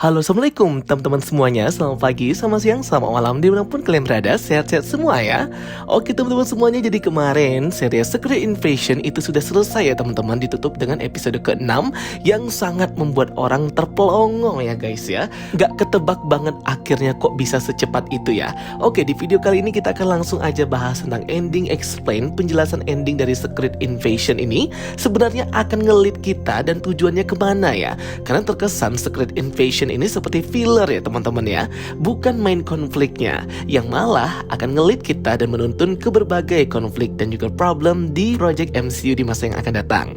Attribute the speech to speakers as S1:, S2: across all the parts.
S1: Halo, assalamualaikum teman-teman semuanya. Selamat pagi, selamat siang, selamat malam, dimanapun kalian berada. Sehat-sehat semua ya. Oke teman-teman semuanya, jadi kemarin series Secret Invasion itu sudah selesai ya teman-teman. Ditutup dengan episode ke-6 yang sangat membuat orang terpelongo ya guys ya. Gak ketebak banget akhirnya kok bisa secepat itu ya. Oke, di video kali ini kita akan langsung aja bahas tentang ending explain. Penjelasan ending dari Secret Invasion ini sebenarnya akan ngelit kita dan tujuannya kemana ya. Karena terkesan Secret Invasion ini seperti filler ya teman-teman ya, bukan main konfliknya, yang malah akan ngelit kita dan menuntun ke berbagai konflik dan juga problem di project MCU di masa yang akan datang.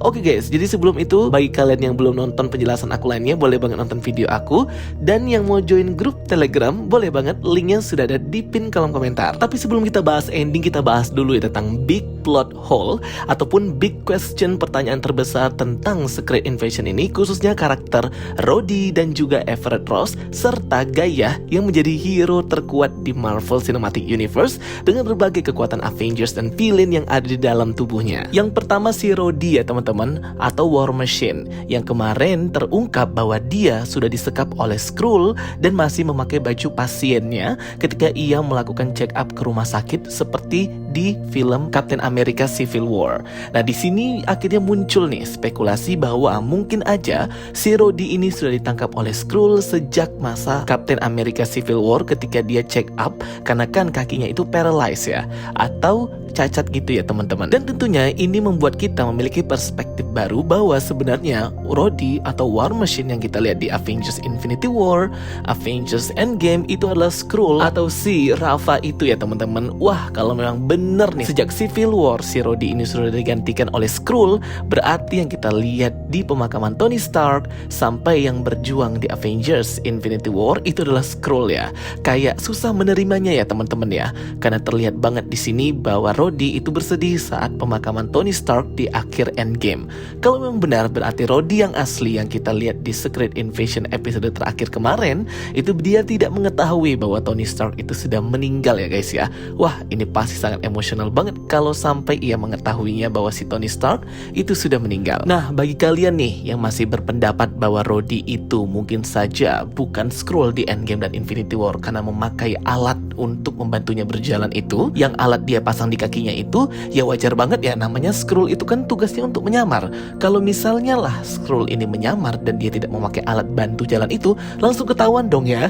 S1: Oke guys, jadi sebelum itu bagi kalian yang belum nonton penjelasan aku lainnya, boleh banget nonton video aku, dan yang mau join grup Telegram boleh banget, linknya sudah ada di pin kolom komentar. Tapi sebelum kita bahas ending, kita bahas dulu ya tentang big plot hole ataupun big question, pertanyaan terbesar tentang Secret Invasion ini, khususnya karakter Rhodey dan juga Everett Ross serta Gaia yang menjadi hero terkuat di Marvel Cinematic Universe dengan berbagai kekuatan Avengers dan villain yang ada di dalam tubuhnya. Yang pertama si Rhodey ya teman-teman, atau War Machine, yang kemarin terungkap bahwa dia sudah disekap oleh Skrull dan masih memakai baju pasiennya ketika ia melakukan check up ke rumah sakit seperti di film Captain America Civil War. Nah di sini akhirnya muncul nih spekulasi bahwa mungkin aja si Rhodey ini sudah ditangkap oleh Skrull sejak masa Captain America Civil War ketika dia check up karena kan kakinya itu paralyzed ya, atau cacat gitu ya teman-teman. Dan tentunya ini membuat kita memiliki perspektif baru bahwa sebenarnya Rhodey atau War Machine yang kita lihat di Avengers Infinity War, Avengers Endgame itu adalah Skrull atau si Rafa itu ya teman-teman. Wah, kalau memang bener nih sejak Civil War si Rhodey ini sudah digantikan oleh Skrull, berarti yang kita lihat di pemakaman Tony Stark sampai yang berjuang di Avengers Infinity War itu adalah Skrull ya. Kayak susah menerimanya ya teman-teman ya, karena terlihat banget di sini bahwa Rhodey itu bersedih saat pemakaman Tony Stark di akhir Endgame. Kalau memang benar, berarti Rhodey yang asli yang kita lihat di Secret Invasion episode terakhir kemarin itu dia tidak mengetahui bahwa Tony Stark itu sudah meninggal ya guys ya. Wah, ini pasti sangat emosional banget kalau sampai ia mengetahuinya bahwa si Tony Stark itu sudah meninggal. Nah, bagi kalian nih yang masih berpendapat bahwa Rhodey itu mungkin saja bukan Skrull di Endgame dan Infinity War karena memakai alat untuk membantunya berjalan itu, yang alat dia pasang di kakinya itu, ya wajar banget ya, namanya Skrull itu kan tugasnya untuk menyamar. Kalau misalnya lah Skrull ini menyamar dan dia tidak memakai alat bantu jalan itu, langsung ketahuan dong ya.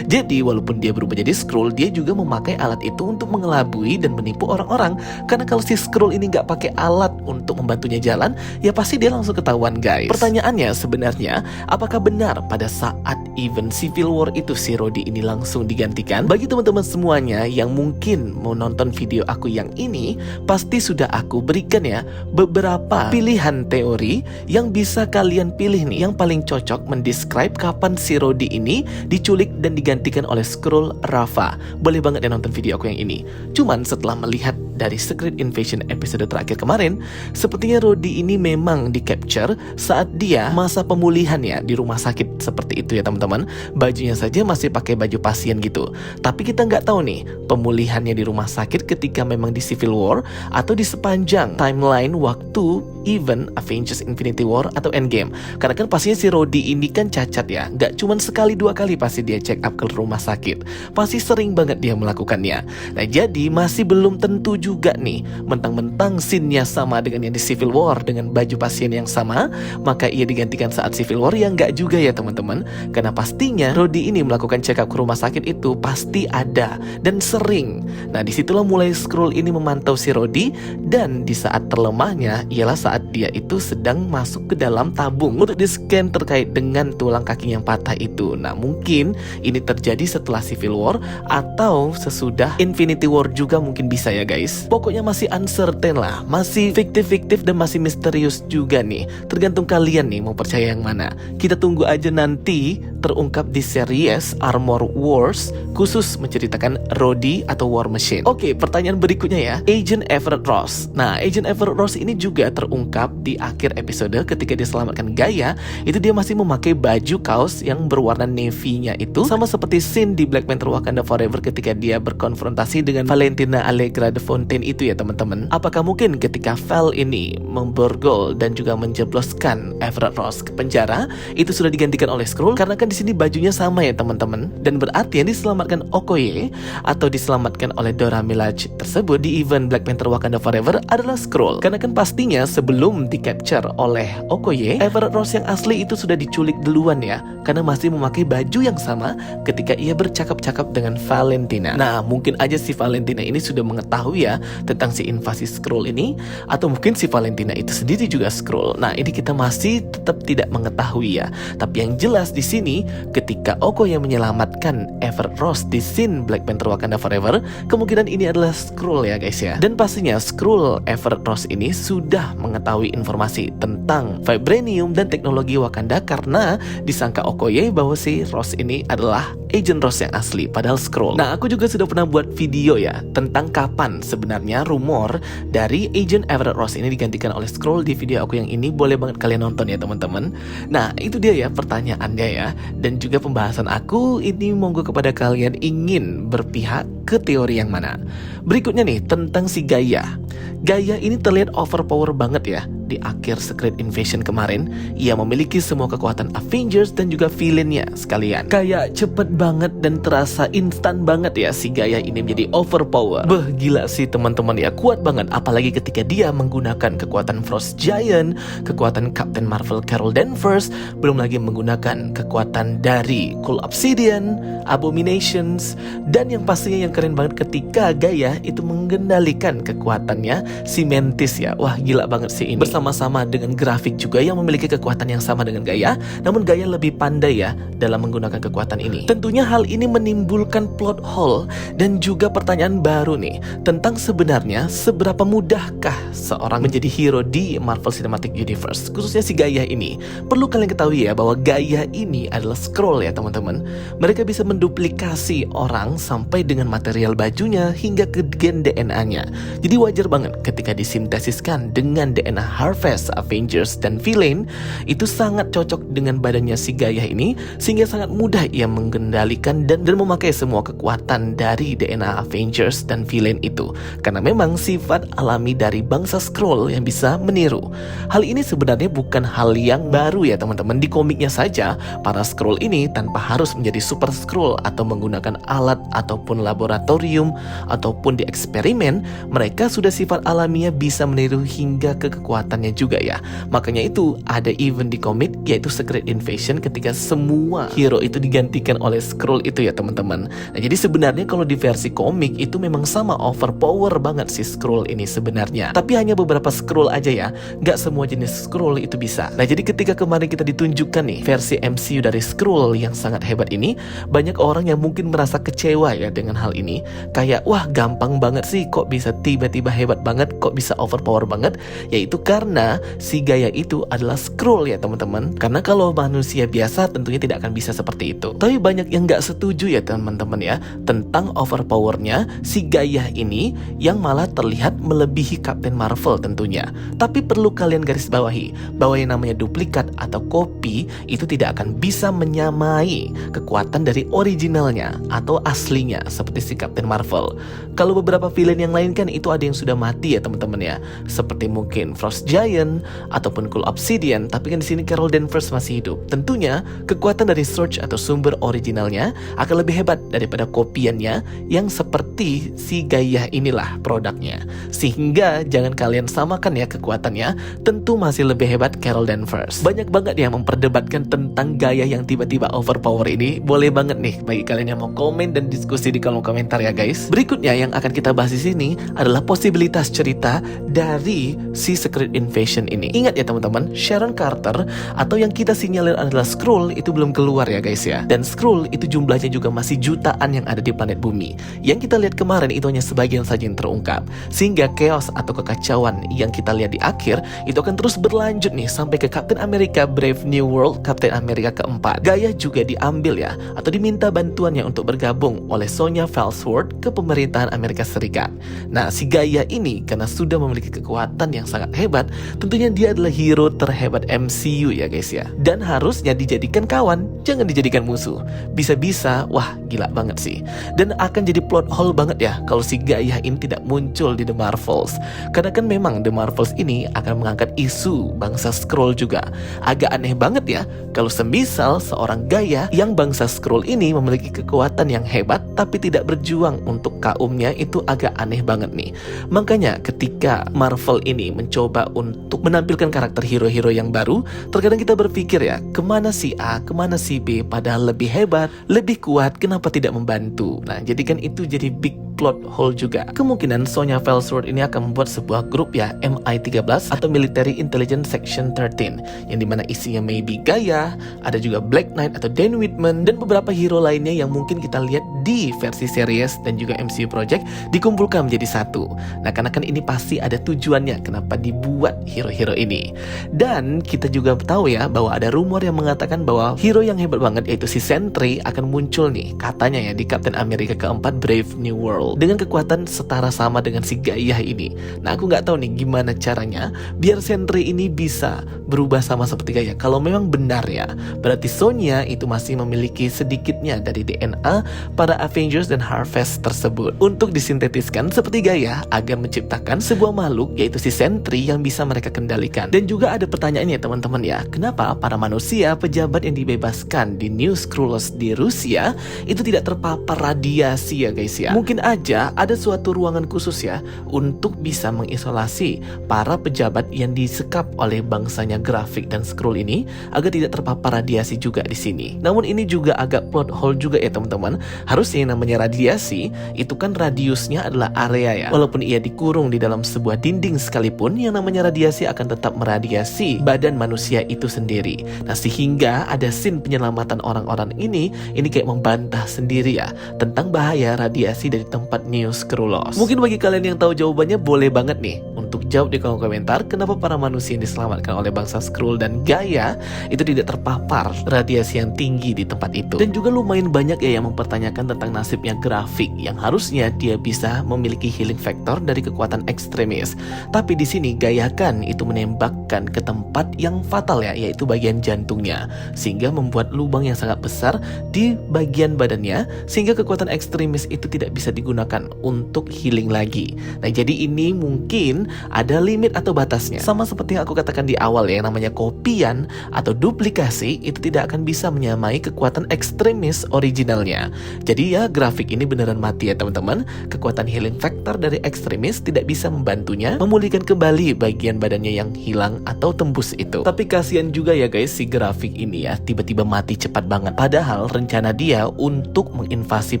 S1: Jadi walaupun dia berubah jadi Skrull, dia juga memakai alat itu untuk mengelabui dan menipu orang-orang. Karena kalau si Skrull ini nggak pakai alat untuk membantunya jalan, ya pasti dia langsung ketahuan guys. Pertanyaannya sebenarnya, apakah benar pada saat event Civil War itu si Rhodey ini langsung digantikan? Bagi teman-teman semuanya yang mungkin mau nonton video aku yang ini, pasti sudah aku berikan ya beberapa pilihan teori yang bisa kalian pilih nih, yang paling cocok mendescribe kapan si Rhodey ini diculik dan digantikan oleh Skrull Rafa. Boleh banget ya nonton video aku yang ini. Cuman setelah melihat dari Secret Invasion episode terakhir kemarin, sepertinya Rhodey ini memang di capture saat dia masa pemulihan ya di rumah sakit seperti itu ya teman-teman. Bajunya saja masih pakai baju pasien gitu. Tapi kita nggak tahu nih pemulihannya di rumah sakit ketika memang di Civil War atau di sepanjang timeline waktu event Avengers Infinity War atau Endgame. Karena kan pastinya si Rhodey ini kan cacat ya, nggak cuma sekali dua kali pasti dia check up ke rumah sakit, pasti sering banget dia melakukannya. Nah jadi masih belum tentu juga nih, mentang-mentang scene-nya sama dengan yang di Civil War dengan baju pasien yang sama, maka ia digantikan saat Civil War, ya nggak juga ya teman-teman. Karena pastinya Rhodey ini melakukan check up ke rumah sakit itu pasti ada dan sering. Nah disitulah mulai Skrull ini memantau si Rhodey, dan di saat terlemahnya ialah saat dia itu sedang masuk ke dalam tabung untuk di-scan terkait dengan tulang kaki yang patah itu. Nah mungkin ini terjadi setelah Civil War atau sesudah Infinity War juga mungkin bisa ya guys. Pokoknya masih uncertain lah, masih fiktif-fiktif dan masih misterius juga nih. Tergantung kalian nih mau percaya yang mana. Kita tunggu aja nanti terungkap di series Armor Wars khusus menceritakan Rhodey atau War Machine. Oke, pertanyaan berikutnya ya, Agent Everett Ross. Nah, Agent Everett Ross ini juga terungkap terungkap di akhir episode ketika dia selamatkan Gaia. Itu dia masih memakai baju kaos yang berwarna navy-nya itu, sama seperti scene di Black Panther Wakanda Forever ketika dia berkonfrontasi dengan Valentina Allegra de Fontaine itu ya teman-teman. Apakah mungkin ketika Val ini memborgol dan juga menjebloskan Everett Ross ke penjara, itu sudah digantikan oleh Skrull? Karena kan di sini bajunya sama ya teman-teman. Dan berarti yang diselamatkan Okoye atau diselamatkan oleh Dora Milaje tersebut di event Black Panther Wakanda Forever adalah Skrull. Karena kan pastinya sebelum di-capture oleh Okoye, Everett Ross yang asli itu sudah diculik duluan ya, karena masih memakai baju yang sama ketika ia bercakap-cakap dengan Valentina. Nah, mungkin aja si Valentina ini sudah mengetahui ya tentang si invasi Skrull ini, atau mungkin si Valentina itu sendiri juga Skrull. Nah, ini kita masih tetap tidak mengetahui ya. Tapi yang jelas di sini ketika Okoye menyelamatkan Everett Ross di scene Black Panther Wakanda Forever, kemungkinan ini adalah Skrull ya guys ya. Dan pastinya Skrull Everett Ross ini sudah mengetahui informasi tentang Vibranium dan teknologi Wakanda karena disangka Okoye bahwa si Ross ini adalah Agent Ross yang asli, padahal Skrull. Nah, aku juga sudah pernah buat video ya tentang kapan sebenarnya rumor dari Agent Everett Ross ini digantikan oleh Skrull. Di video aku yang ini boleh banget kalian nonton ya teman-teman. Nah, itu dia ya pertanyaannya ya, dan juga pembahasan aku ini monggo kepada kalian ingin berpihak ke teori yang mana. Berikutnya nih tentang si Gaia. Gaia ini terlihat overpower banget ya. Di akhir Secret Invasion kemarin, ia memiliki semua kekuatan Avengers dan juga villainnya sekalian. Kayak cepet banget dan terasa instan banget ya si Gaia ini menjadi overpower. Beh, gila sih teman-teman ya, kuat banget. Apalagi ketika dia menggunakan kekuatan Frost Giant, kekuatan Captain Marvel Carol Danvers, belum lagi menggunakan kekuatan dari Cool Obsidian, Abominations, dan yang pastinya yang keren banget ketika Gaia itu mengendalikan kekuatannya si Mantis ya. Wah, gila banget sih ini. Bersama-sama dengan grafik juga yang memiliki kekuatan yang sama dengan Gaia, namun Gaia lebih pandai ya dalam menggunakan kekuatan ini. Tentunya hal ini menimbulkan plot hole dan juga pertanyaan baru nih tentang sebenarnya seberapa mudahkah seorang menjadi hero di Marvel Cinematic Universe, khususnya si Gaia ini. Perlu kalian ketahui ya bahwa Gaia ini adalah Skrull ya teman-teman. Mereka bisa menduplikasi orang sampai dengan material bajunya hingga ke gen DNA-nya. Jadi wajar banget ketika disintesiskan dengan DNA Harvest, Avengers, dan Villain, itu sangat cocok dengan badannya si Gaia ini, sehingga sangat mudah ia mengendalikan dan memakai semua kekuatan dari DNA Avengers dan Villain itu, karena memang sifat alami dari bangsa Skrull yang bisa meniru. Hal ini sebenarnya bukan hal yang baru ya teman-teman. Di komiknya saja, para Skrull ini tanpa harus menjadi Super Skrull atau menggunakan alat ataupun laboratorium ataupun di eksperimen, mereka sudah sifat alaminya bisa meniru hingga ke kekuatannya juga ya. Makanya itu ada event di komik yaitu Secret Invasion ketika semua hero itu digantikan oleh Skrull itu ya teman-teman. Nah, jadi sebenarnya kalau di versi komik itu memang sama overpower banget si Skrull ini sebenarnya. Tapi hanya beberapa Skrull aja ya, nggak semua jenis Skrull itu bisa. Nah, jadi ketika kemarin kita ditunjukkan nih versi MCU dari Skrull yang sangat hebat ini, banyak orang yang mungkin merasa kecewa ya dengan hal ini. Kayak wah gampang banget sih, kok bisa tiba-tiba hebat banget, kok bisa overpower banget. Yaitu karena si Gaia itu adalah Skrull ya teman-teman. Karena kalau manusia biasa tentunya tidak akan bisa seperti itu. Tapi banyak yang nggak setuju ya teman-teman ya tentang overpowernya si Gaia ini, yang malah terlihat melebihi Captain Marvel tentunya. Tapi perlu kalian garis bawahi bahwa yang namanya duplikat atau copy itu tidak akan bisa menyamai kekuatan dari originalnya atau aslinya seperti si Captain Marvel. Kalau beberapa villain yang lain kan itu ada yang sudah mati ya teman-teman ya, seperti mungkin Frost Giant ataupun Cool Obsidian. Tapi kan di sini Carol Danvers masih hidup. Tentunya kekuatan dari source atau sumber originalnya akan lebih hebat daripada kopiannya yang seperti si Gaia inilah produknya. Sehingga jangan kalian samakan ya kekuatannya. Tentu masih lebih hebat Carol Danvers. Banyak banget yang memperdebatkan tentang Gaia yang tiba-tiba overpower ini. Boleh banget nih bagi kalian yang mau komen dan diskusi di kolom komentar ya guys. Berikutnya yang akan kita bahas di sini adalah posibilitas cerita dari si Secret Invasion ini. Ingat ya teman-teman, Sharon Carter atau yang kita sinyalir adalah Skrull itu belum keluar ya guys ya. Dan Skrull itu jumlahnya juga masih jutaan yang ada di planet bumi. Yang kita lihat kemarin itu hanya sebagian saja yang terungkap. Sehingga chaos atau kekacauan yang kita lihat di akhir itu akan terus berlanjut nih sampai ke Captain America Brave New World, Captain America keempat. Gaia juga diambil ya atau diminta bantuannya untuk bergabung oleh Sonya Falsworth ke pemerintahan Amerika Serikat. Nah, si Gaia ini karena sudah memiliki kekuatan yang sangat hebat, Tentunya dia adalah hero terhebat MCU ya guys ya. Dan harusnya dijadikan kawan, jangan dijadikan musuh. Bisa-bisa, wah gila banget sih. Dan akan jadi plot hole banget ya kalau si Gaia ini tidak muncul di The Marvels. Karena kan memang The Marvels ini akan mengangkat isu bangsa Skrull juga. Agak aneh banget ya kalau semisal seorang Gaia yang bangsa Skrull ini memiliki kekuatan yang hebat tapi tidak berjuang untuk kaumnya, itu agak aneh banget nih. Makanya ketika Marvel ini mencoba untuk menampilkan karakter hero-hero yang baru, terkadang kita berpikir ya, kemana si A, kemana si B, padahal lebih hebat, lebih kuat, kenapa tidak membantu? Nah, jadi kan itu jadi big plot hole juga. Kemungkinan Sonya Falsworth ini akan membuat sebuah grup ya, MI13 atau Military Intelligence Section 13, yang dimana isinya maybe Gaia, ada juga Black Knight atau Dan Whitman, dan beberapa hero lainnya yang mungkin kita lihat di versi series dan juga MCU Project dikumpulkan menjadi satu. Nah, karena kan ini pasti ada tujuannya kenapa dibuat hero-hero ini. Dan kita juga tahu ya bahwa ada rumor yang mengatakan bahwa hero yang hebat banget yaitu si Sentry akan muncul nih, katanya ya, di Captain America keempat Brave New World dengan kekuatan setara sama dengan si Gaia ini. Nah, aku nggak tahu nih gimana caranya biar Sentry ini bisa berubah sama seperti Gaia. Kalau memang benar ya, berarti Sonya itu masih memiliki sedikitnya dari DNA para Avengers dan Harvest tersebut untuk disintetiskan seperti Gaia agar menciptakan sebuah makhluk yaitu si Sentry yang bisa mereka kendalikan. Dan juga ada pertanyaan ya teman-teman ya, kenapa para manusia pejabat yang dibebaskan di New Skrullos di Rusia itu tidak terpapar radiasi ya guys ya? Mungkin aja ada suatu ruangan khusus ya untuk bisa mengisolasi para pejabat yang disekap oleh bangsanya Grafik dan Skrull ini agar tidak terpapar radiasi juga di sini. Namun ini juga agak plot hole juga ya teman-teman. Harusnya yang namanya radiasi itu kan radiusnya adalah area ya. Walaupun ia dikurung di dalam sebuah dinding sekalipun, yang namanya radiasi akan tetap meradiasi badan manusia itu sendiri. Nah, sehingga ada scene penyelamatan orang-orang ini kayak membantah sendiri ya tentang bahaya radiasi dari tempat New Skrullos. Mungkin bagi kalian yang tahu jawabannya boleh banget nih untuk jawab di kolom komentar kenapa para manusia yang diselamatkan oleh bangsa Skrull dan Gaia itu tidak terpapar radiasi yang tinggi di tempat itu. Dan juga lumayan banyak ya yang mempertanyakan tentang nasibnya Grafik yang harusnya dia bisa memiliki healing factor dari kekuatan ekstremis. Tapi di sini Gaia kan itu menembakkan ke tempat yang fatal ya, yaitu bagian jantungnya, sehingga membuat lubang yang sangat besar di bagian badannya sehingga kekuatan ekstremis itu tidak bisa digunakan untuk healing lagi. Nah, jadi ini mungkin ada limit atau batasnya. Sama seperti yang aku katakan di awal ya, yang namanya kopian atau duplikasi itu tidak akan bisa menyamai kekuatan ekstremis originalnya. Jadi ya Grafik ini beneran mati ya teman-teman. Kekuatan healing factor dari ekstremis tidak bisa membantunya memulihkan kembali bagian badannya yang hilang atau tembus itu. Tapi kasihan juga ya guys, si Grafik ini ya tiba-tiba mati cepat banget. Padahal rencana dia untuk menginvasi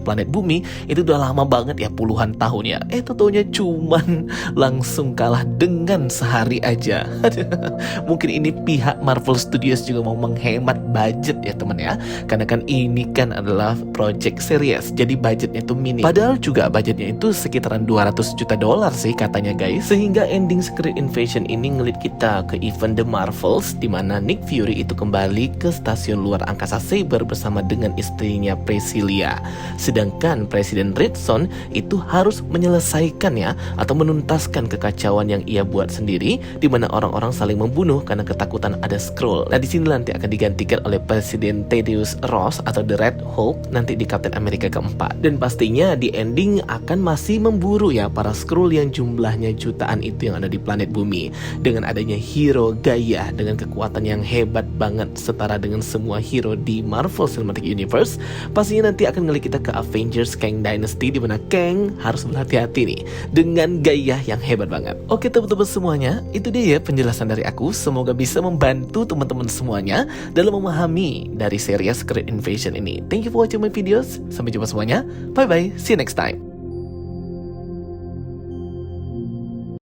S1: planet bumi itu udah lama banget ya, puluhan tahun ya. Tentunya cuman langsung kalah dengan sehari aja. Mungkin ini pihak Marvel Studios juga mau menghemat budget ya teman ya. Karena kan ini kan adalah project series, jadi budgetnya itu minim. Padahal juga budgetnya itu sekitaran $200 juta sih katanya guys. Sehingga ending Secret Invasion ini ngelit kita ke event The Marvels, di mana Nick Fury itu kembali ke stasiun luar angkasa Saber bersama dengan istrinya Priscilla. Sedangkan Presiden Ridson itu harus menyelesaikan ya atau menuntaskan kekacauan yang ia buat sendiri, di mana orang-orang saling membunuh karena ketakutan ada Skrull. Nah, di sini nanti akan digantikan oleh Presiden Thaddeus Ross atau The Red Hulk nanti di Captain America keempat. Dan pastinya di ending akan masih memburu ya para Skrull yang jumlahnya jutaan itu yang ada di planet bumi. Dengan adanya hero Gaia dengan kekuatan yang hebat banget setara dengan semua hero di Marvel Cinematic Universe, pastinya nanti akan ngelik kita ke Avengers Kang Dynasty, di mana Kang harus berhati-hati nih dengan Gaia yang hebat banget. Oke teman-teman semuanya, itu dia ya penjelasan dari aku. Semoga bisa membantu teman-teman semuanya dalam memahami dari series Secret Invasion ini. Thank you for watching my videos. Sampai jumpa semuanya. Bye bye. See you next time.